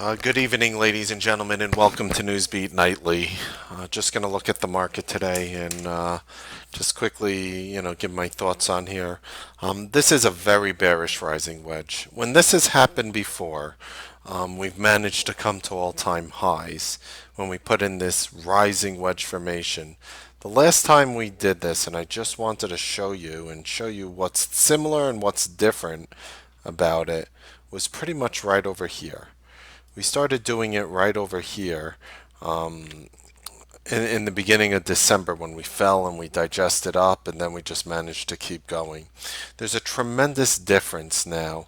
Good evening, ladies and gentlemen, and welcome to Newsbeat Nightly. Just going to look at the market today and just quickly, give my thoughts on here. This is a very bearish rising wedge. When this has happened before, we've managed to come to all-time highs when we put in this rising wedge formation. The last time we did this, and I just wanted to show you what's similar and what's different about it, was pretty much right over here. We started doing it right over here in the beginning of December when we fell and we digested up, and then we just managed to keep going. There's a tremendous difference now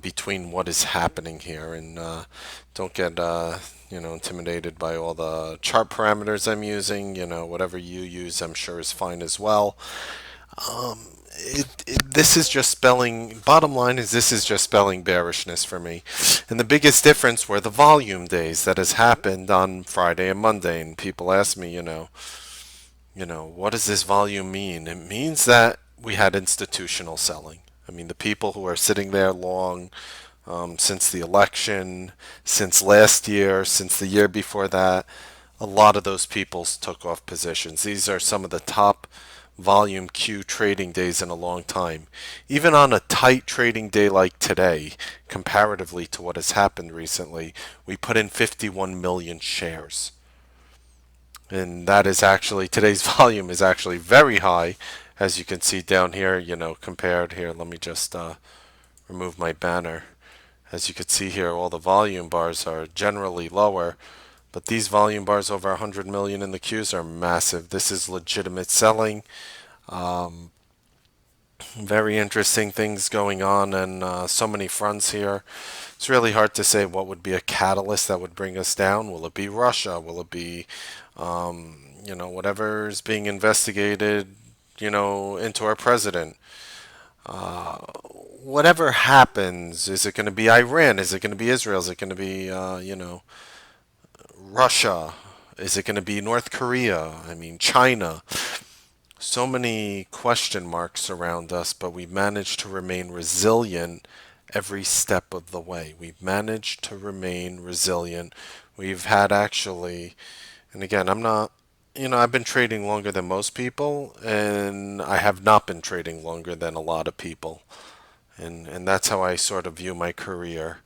between what is happening here, and don't get intimidated by all the chart parameters I'm using. Whatever you use, I'm sure is fine as well. This is just spelling, bottom line is this is just spelling bearishness for me. And the biggest difference were the volume days that has happened on Friday and Monday. And people ask me, what does this volume mean? It means that we had institutional selling. I mean, the people who are sitting there long since the election, since last year, since the year before that, a lot of those people took off positions. These are some of the top volume Q trading days in a long time. Even on a tight trading day like today, comparatively to what has happened recently, we put in 51 million shares. And that is actually, today's volume is actually very high, as you can see down here, compared here. Let me just remove my banner. As you can see here, all the volume bars are generally lower, but these volume bars over 100 million in the Qs are massive. This is legitimate selling. Very interesting things going on, and so many fronts here. It's really hard to say what would be a catalyst that would bring us down. Will it be Russia? Will it be, whatever is being investigated, into our president? Whatever happens, is it going to be Iran? Is it going to be Israel? Is it going to be, Russia? Is it going to be North Korea? I mean, China? So many question marks around us, but we've managed to remain resilient every step of the way. We've managed to remain resilient. We've had actually, and again, I'm not, I've been trading longer than most people, and I have not been trading longer than a lot of people. And that's how I sort of view my career.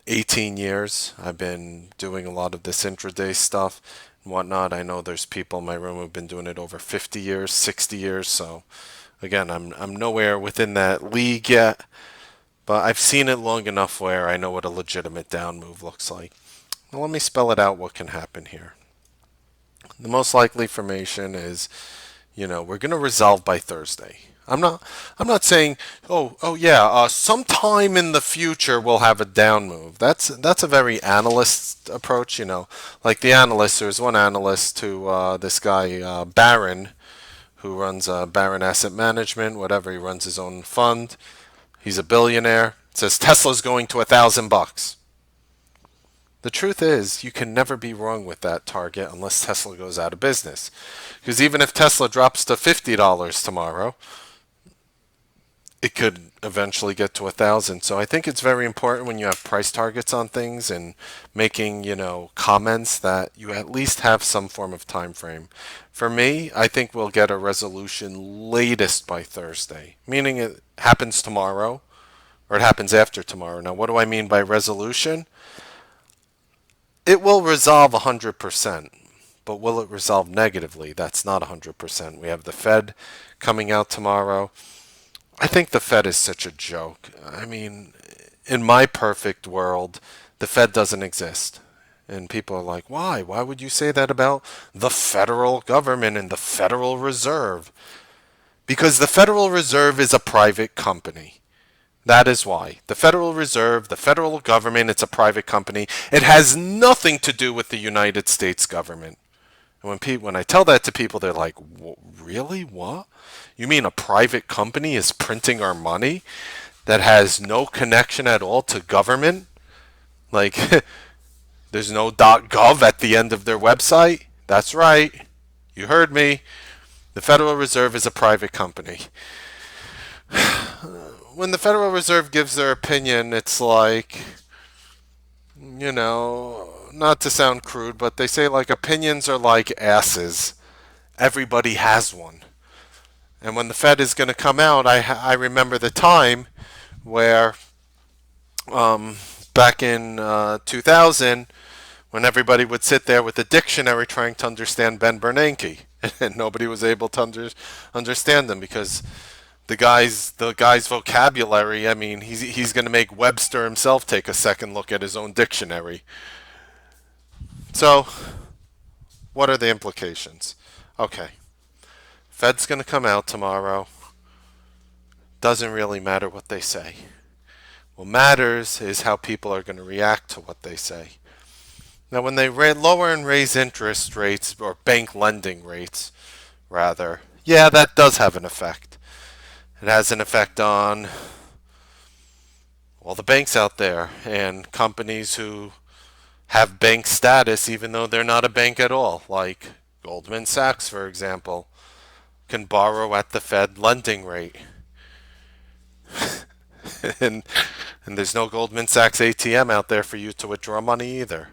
18 years. I've been doing a lot of this intraday stuff and whatnot. I know there's people in my room who've been doing it over 50 years, 60 years. So again, I'm nowhere within that league yet, but I've seen it long enough where I know what a legitimate down move looks like. Now let me spell it out what can happen here. The most likely formation is, we're going to resolve by Thursday. I'm not saying, oh yeah, sometime in the future we'll have a down move. That's a very analyst approach, Like the analyst, there's one analyst who, this guy, Barron, who runs Barron Asset Management, whatever, he runs his own fund. He's a billionaire. Says Tesla's going to $1,000. The truth is, you can never be wrong with that target unless Tesla goes out of business. Because even if Tesla drops to $50 tomorrow, it could eventually get to 1,000. So I think it's very important when you have price targets on things and making, comments that you at least have some form of time frame. For me, I think we'll get a resolution latest by Thursday, meaning it happens tomorrow or it happens after tomorrow. Now, what do I mean by resolution? It will resolve 100%, but will it resolve negatively? That's not 100%. We have the Fed coming out tomorrow. I think the Fed is such a joke. I mean, in my perfect world, the Fed doesn't exist. And people are like, why? Why would you say that about the federal government and the Federal Reserve? Because the Federal Reserve is a private company. That is why. The Federal Reserve, the federal government, it's a private company. It has nothing to do with the United States government. And when I tell that to people, they're like, really? What? You mean a private company is printing our money that has no connection at all to government? Like, there's no .gov at the end of their website? That's right. You heard me. The Federal Reserve is a private company. When the Federal Reserve gives their opinion, it's like, not to sound crude, but they say like opinions are like asses. Everybody has one. And when the Fed is going to come out, I remember the time where um, back in 2000, when everybody would sit there with a dictionary trying to understand Ben Bernanke, and nobody was able to understand him because the guy's vocabulary. I mean, he's going to make Webster himself take a second look at his own dictionary. So, what are the implications? Okay, Fed's going to come out tomorrow. Doesn't really matter what they say. What matters is how people are going to react to what they say. Now, when they lower and raise interest rates, or bank lending rates, rather, yeah, that does have an effect. It has an effect on all the banks out there and companies who have bank status even though they're not a bank at all, like Goldman Sachs, for example, can borrow at the Fed lending rate. and and there's no Goldman Sachs ATM out there for you to withdraw money either.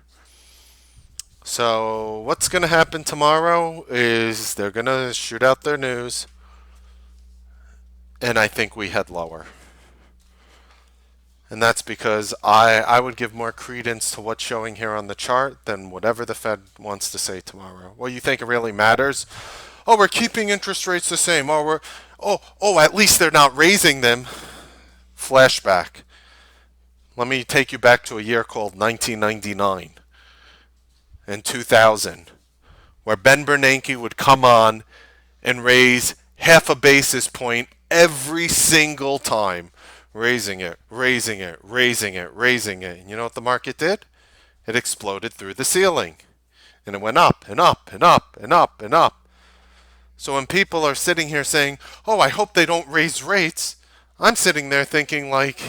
So what's going to happen tomorrow is they're going to shoot out their news, and I think we head lower. And that's because I would give more credence to what's showing here on the chart than whatever the Fed wants to say tomorrow. Well, you think it really matters? Oh, we're keeping interest rates the same. At least they're not raising them. Flashback. Let me take you back to a year called 1999 and 2000, where Ben Bernanke would come on and raise half a basis point every single time, raising it, raising it, raising it, raising it. And you know what the market did? It exploded through the ceiling. And it went up and up and up and up and up. So when people are sitting here saying, oh, I hope they don't raise rates, I'm sitting there thinking, like,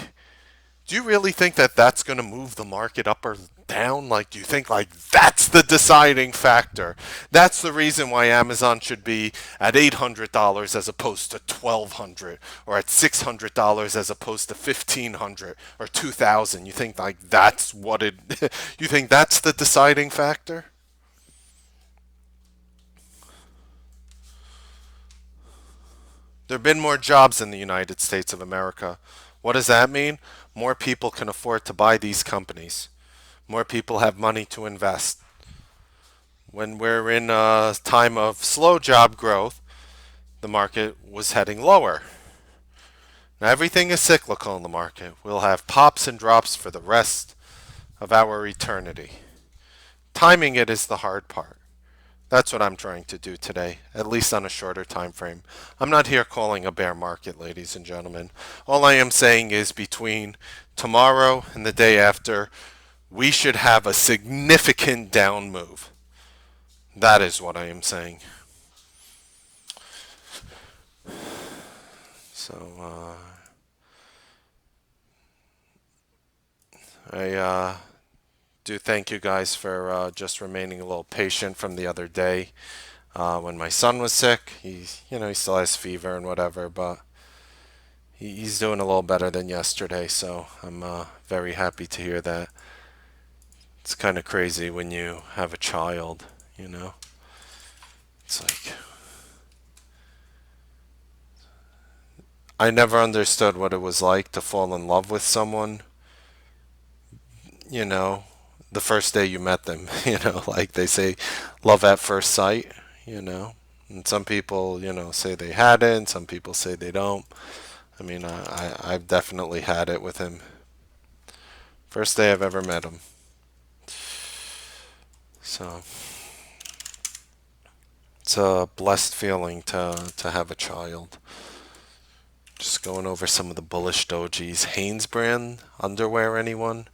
do you really think that that's going to move the market up or down? Like, do you think like that's the deciding factor? That's the reason why Amazon should be at $800 as opposed to $1,200, or at $600 as opposed to $1,500 or $2,000. You think like that's what it? You think that's the deciding factor? There have been more jobs in the United States of America. What does that mean? More people can afford to buy these companies. More people have money to invest. When we're in a time of slow job growth, the market was heading lower. Now, everything is cyclical in the market. We'll have pops and drops for the rest of our eternity. Timing it is the hard part. That's what I'm trying to do today, at least on a shorter time frame. I'm not here calling a bear market, ladies and gentlemen. All I am saying is between tomorrow and the day after, we should have a significant down move. That is what I am saying. So, I do thank you guys for just remaining a little patient from the other day when my son was sick. He still has fever and whatever, but he's doing a little better than yesterday. So I'm very happy to hear that. It's kind of crazy when you have a child, you know. It's like I never understood what it was like to fall in love with someone, you know, the first day you met them, like they say love at first sight, you know. And some people, say they had it, and some people say they don't. I mean, I've definitely had it with him. First day I've ever met him. So it's a blessed feeling to have a child. Just going over some of the bullish dojis. Hanes brand underwear, anyone?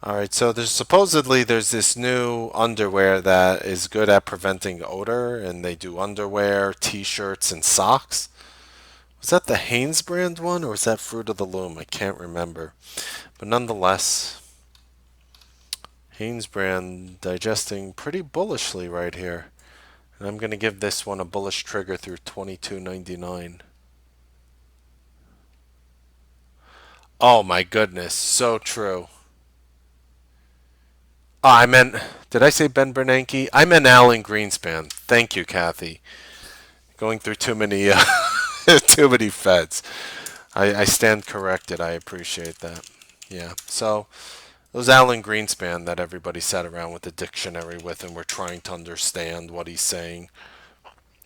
All right, so there's this new underwear that is good at preventing odor, and they do underwear, t-shirts, and socks. Was that the Hanes brand one, or was that Fruit of the Loom? I can't remember. But nonetheless, Hanes brand digesting pretty bullishly right here. And I'm going to give this one a bullish trigger through 22.99. Oh my goodness, so true. Oh, I meant, did I say Ben Bernanke? I meant Alan Greenspan. Thank you, Kathy. Going through too many, too many feds. I stand corrected. I appreciate that. Yeah. So it was Alan Greenspan that everybody sat around with a dictionary with and were trying to understand what he's saying.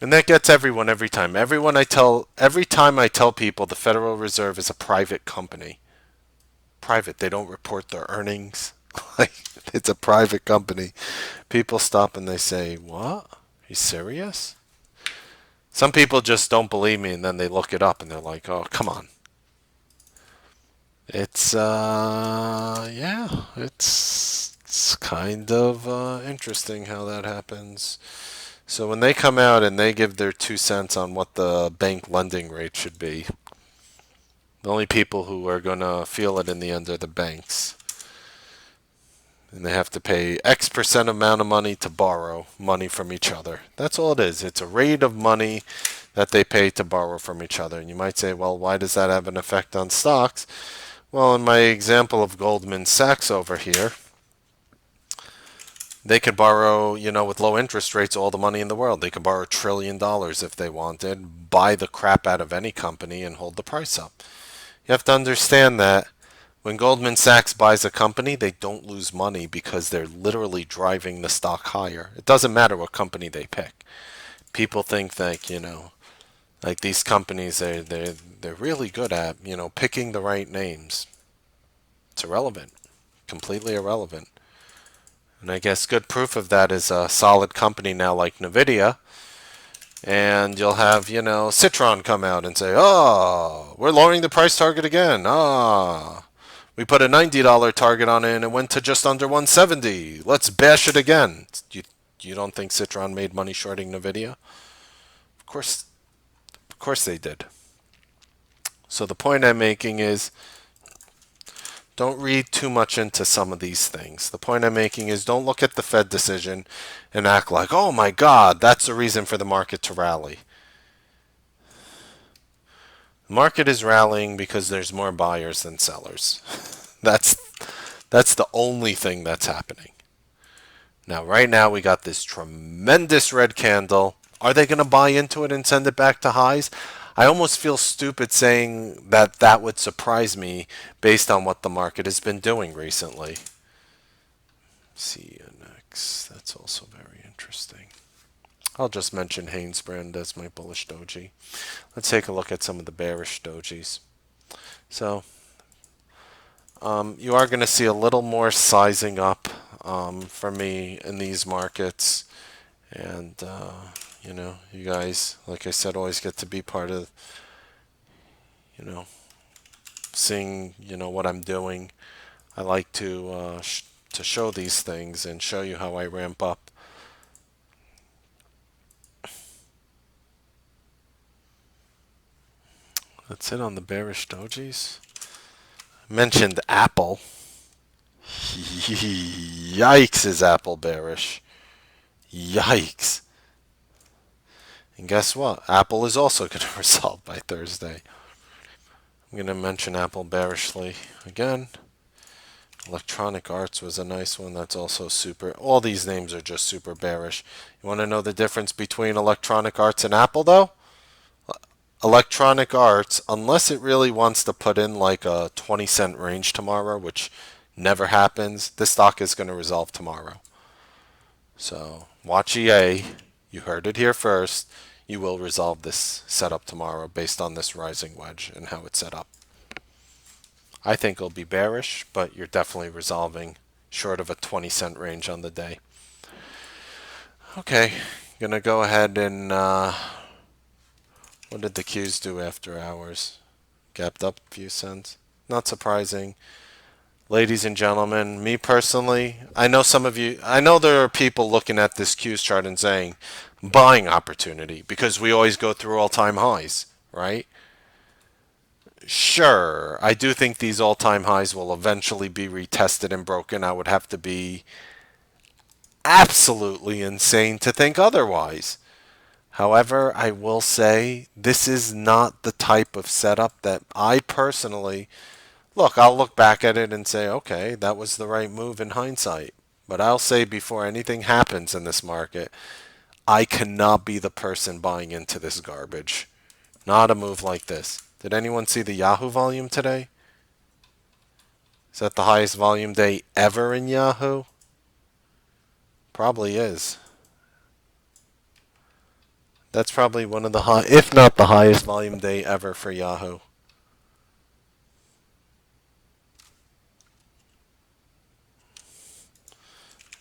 And that gets everyone every time. Every time I tell people the Federal Reserve is a private company. Private. They don't report their earnings. Like, it's a private company. People stop and they say, "What? Are you serious?" Some people just don't believe me and then they look it up and they're like, "Oh, come on." It's kind of interesting how that happens. So when they come out and they give their 2 cents on what the bank lending rate should be, the only people who are going to feel it in the end are the banks. And they have to pay X percent amount of money to borrow money from each other. That's all it is. It's a rate of money that they pay to borrow from each other. And you might say, well, why does that have an effect on stocks? Well, in my example of Goldman Sachs over here, they could borrow, with low interest rates, all the money in the world. They could borrow $1 trillion if they wanted, buy the crap out of any company, and hold the price up. You have to understand that when Goldman Sachs buys a company, they don't lose money because they're literally driving the stock higher. It doesn't matter what company they pick. People think that, like these companies, they're really good at, picking the right names. It's irrelevant, completely irrelevant. And I guess good proof of that is a solid company now like Nvidia. And you'll have, Citron come out and say, "Oh, we're lowering the price target again. Ah, we put a $90 target on it and it went to just under 170. Let's bash it again." You don't think Citron made money shorting Nvidia? Of course they did. So the point I'm making is don't read too much into some of these things. The point I'm making is don't look at the Fed decision and act like, "Oh my God, that's the reason for the market to rally." The market is rallying because there's more buyers than sellers. That's that's the only thing that's happening. Now, right now, we got this tremendous red candle. Are they going to buy into it and send it back to highs? I almost feel stupid saying that that would surprise me based on what the market has been doing recently. CNX, that's also very interesting. I'll just mention Hainesbrand as my bullish doji. Let's take a look at some of the bearish dojis. So, you are going to see a little more sizing up for me in these markets. And, you guys, like I said, always get to be part of, you know, seeing, what I'm doing. I like to show these things and show you how I ramp up. That's it on the bearish dojis. I mentioned Apple. Yikes, is Apple bearish. Yikes. And guess what? Apple is also going to resolve by Thursday. I'm going to mention Apple bearishly again. Electronic Arts was a nice one. That's also super. All these names are just super bearish. You want to know the difference between Electronic Arts and Apple, though? Electronic Arts, unless it really wants to put in like a 20-cent range tomorrow, which never happens, this stock is going to resolve tomorrow. So watch EA. You heard it here first. You will resolve this setup tomorrow based on this rising wedge and how it's set up. I think it'll be bearish, but you're definitely resolving short of a 20-cent range on the day. Okay, gonna go ahead and what did the Qs do after hours? Gapped up a few cents. Not surprising. Ladies and gentlemen, me personally, I know there are people looking at this Qs chart and saying, buying opportunity, because we always go through all-time highs, right? Sure, I do think these all-time highs will eventually be retested and broken. I would have to be absolutely insane to think otherwise. However, I will say this is not the type of setup that I personally look. I'll look back at it and say, okay, that was the right move in hindsight. But I'll say before anything happens in this market, I cannot be the person buying into this garbage. Not a move like this. Did anyone see the Yahoo volume today? Is that the highest volume day ever in Yahoo? Probably is. That's probably one of the high, if not the highest volume day ever for Yahoo.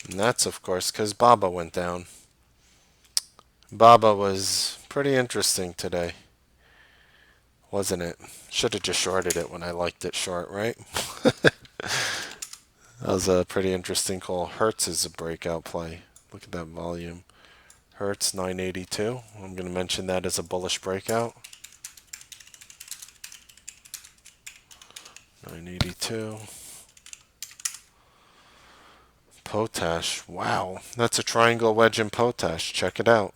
And that's, of course, because Baba went down. Baba was pretty interesting today, wasn't it? Should have just shorted it when I liked it short, right? That was a pretty interesting call. Hertz is a breakout play. Look at that volume. Hertz 982. I'm going to mention that as a bullish breakout. 982. Potash. Wow. That's a triangle wedge in potash. Check it out.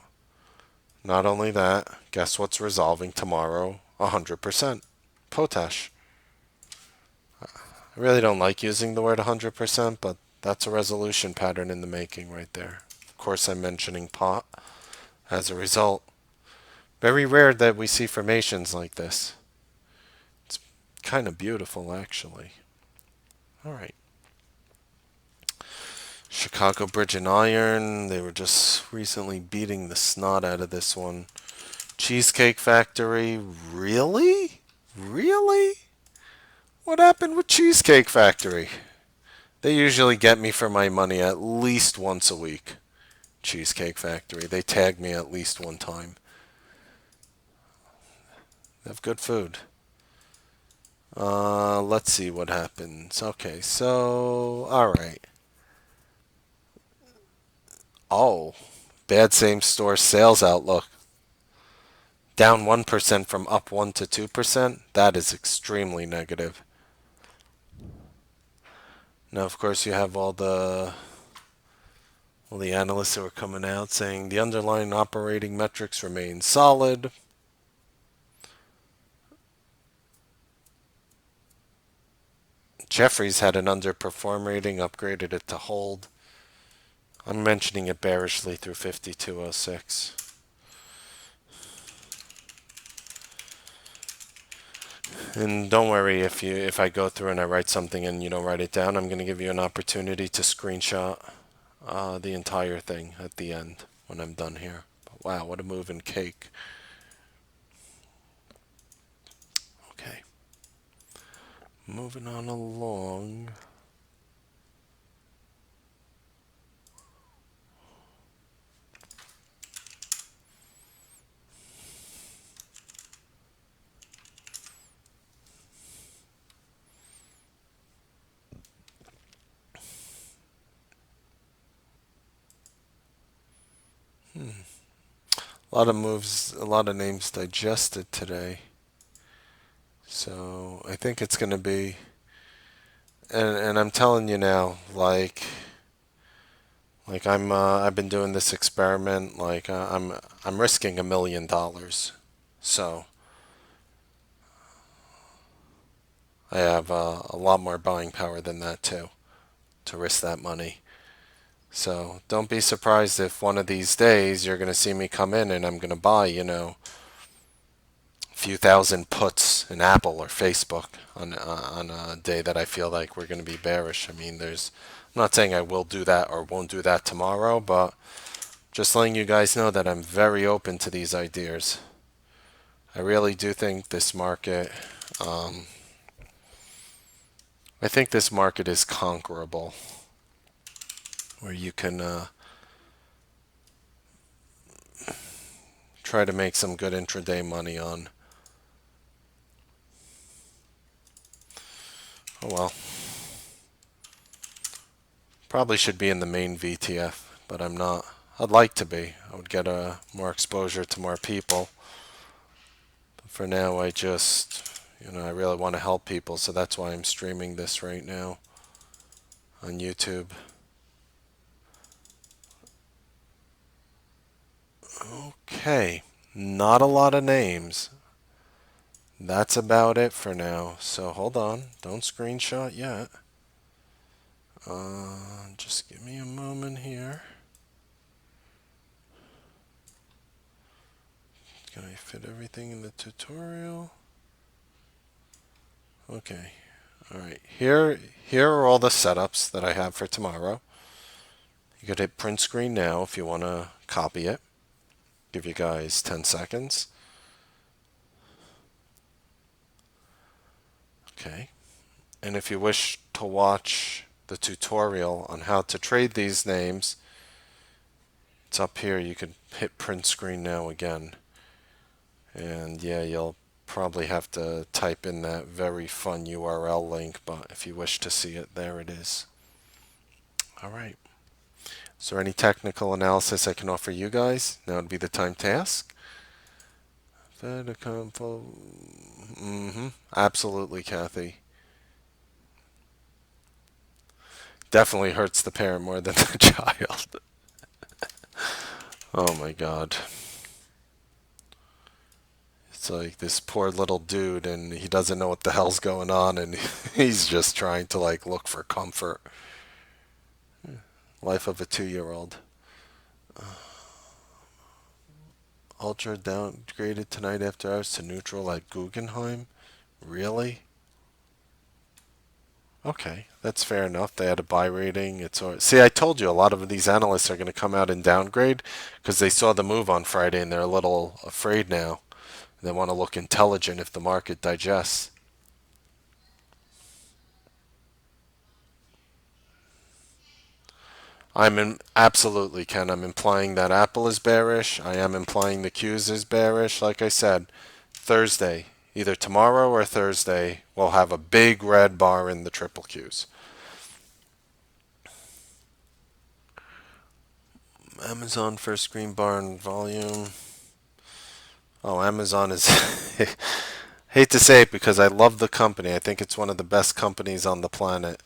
Not only that, guess what's resolving tomorrow? 100%. Potash. I really don't like using the word 100%, but that's a resolution pattern in the making right there. Of course, I'm mentioning pot as a result. Very rare that we see formations like this. It's kind of beautiful, actually. All right. Chicago Bridge and Iron, they were just recently beating the snot out of this one. Cheesecake Factory, really? Really? What happened with Cheesecake Factory? They usually get me for my money at least once a week. Cheesecake Factory. They tag me at least one time. They have good food. Let's see what happens. Okay, so, alright. Oh, bad same store sales outlook. Down 1% from up 1 to 2%. That is extremely negative. Now, of course, you have all the analysts who are coming out saying the underlying operating metrics remain solid. Jeffries had an underperform rating, upgraded it to hold. I'm mentioning it bearishly through 5206. And don't worry if I go through and I write something and you don't write it down, I'm going to give you an opportunity to screenshot the entire thing at the end when I'm done here. But wow, what a move in cake. Okay. Moving on along. A lot of moves, a lot of names digested today. So I think it's going to be, and I'm telling you now, I've been doing this experiment. I'm risking $1 million. So I have a lot more buying power than that too, to risk that money. So don't be surprised if one of these days you're going to see me come in and I'm going to buy, a few thousand puts in Apple or Facebook on a day that I feel like we're going to be bearish. I mean, I'm not saying I will do that or won't do that tomorrow, but just letting you guys know that I'm very open to these ideas. I really do think this market, I think this market is conquerable, where you can try to make some good intraday money on. Oh well. Probably should be in the main VTF, but I'm not. I'd like to be. I would get more exposure to more people. But for now, I really want to help people, so that's why I'm streaming this right now on YouTube. Okay, not a lot of names. That's about it for now. So hold on, don't screenshot yet. Just give me a moment here. Can I fit everything in the tutorial? Okay. All right. Here are all the setups that I have for tomorrow. You could hit print screen now if you want to copy it. Give you guys 10 seconds. Okay. And if you wish to watch the tutorial on how to trade these names, it's up here. You could hit print screen now again. And yeah, you'll probably have to type in that very fun URL link, but if you wish to see it, there it is. All right. Is there any technical analysis I can offer you guys? Now would be the time to ask. Absolutely, Kathy. Definitely hurts the parent more than the child. Oh my God. It's like this poor little dude, and he doesn't know what the hell's going on, and he's just trying to like look for comfort. Life of a 2-year-old. Ultra downgraded tonight after hours to neutral at Guggenheim. Really? Okay, that's fair enough. They had a buy rating. See, I told you a lot of these analysts are going to come out and downgrade because they saw the move on Friday and they're a little afraid now. They want to look intelligent if the market digests. Absolutely, Ken. I'm implying that Apple is bearish. I am implying the Qs is bearish. Like I said, Thursday, either tomorrow or Thursday, we'll have a big red bar in the triple Qs. Amazon first screen bar and volume. Oh, Amazon is. Hate to say it because I love the company. I think it's one of the best companies on the planet.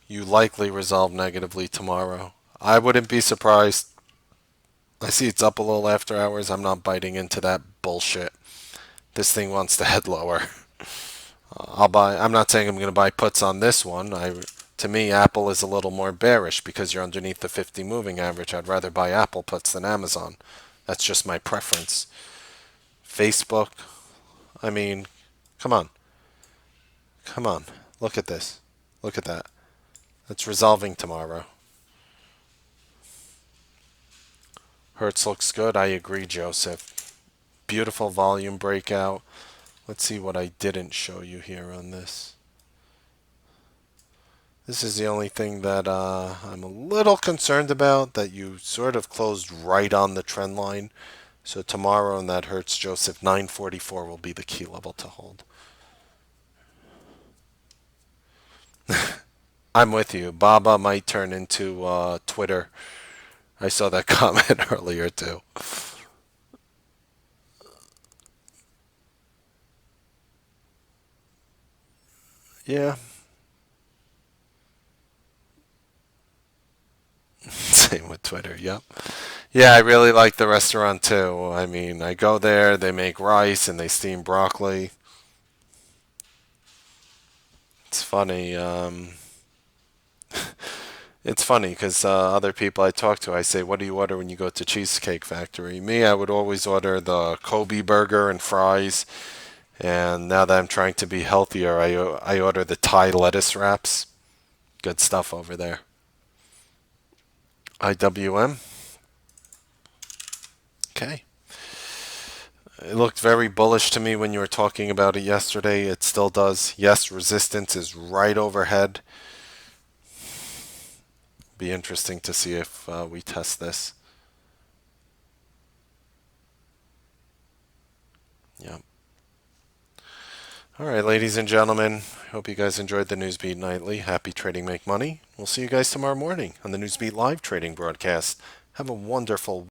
You likely resolve negatively tomorrow. I wouldn't be surprised. I see it's up a little after hours. I'm not biting into that bullshit. This thing wants to head lower. I'll buy. I'm not saying I'm going to buy puts on this one. To me, Apple is a little more bearish because you're underneath the 50 moving average. I'd rather buy Apple puts than Amazon. That's just my preference. Facebook. I mean, come on. Come on. Look at this. Look at that. It's resolving tomorrow. Hertz looks good. I agree, Joseph. Beautiful volume breakout. Let's see what I didn't show you here on this. This is the only thing that I'm a little concerned about, that you sort of closed right on the trend line. So tomorrow in that Hertz, Joseph, 944 will be the key level to hold. I'm with you. Baba might turn into Twitter. I saw that comment earlier too. Yeah. Same with Twitter. Yep. Yeah, I really like the restaurant too. I mean, I go there, they make rice and they steam broccoli. It's funny. It's funny because other people I talk to, I say, "What do you order when you go to Cheesecake Factory?" Me, I would always order the Kobe burger and fries. And now that I'm trying to be healthier, I order the Thai lettuce wraps. Good stuff over there. IWM. Okay. It looked very bullish to me when you were talking about it yesterday. It still does. Yes, resistance is right overhead. Be interesting to see if we test this. Yep. All right, ladies and gentlemen. Hope you guys enjoyed the Newsbeat Nightly. Happy trading, make money. We'll see you guys tomorrow morning on the Newsbeat Live trading broadcast. Have a wonderful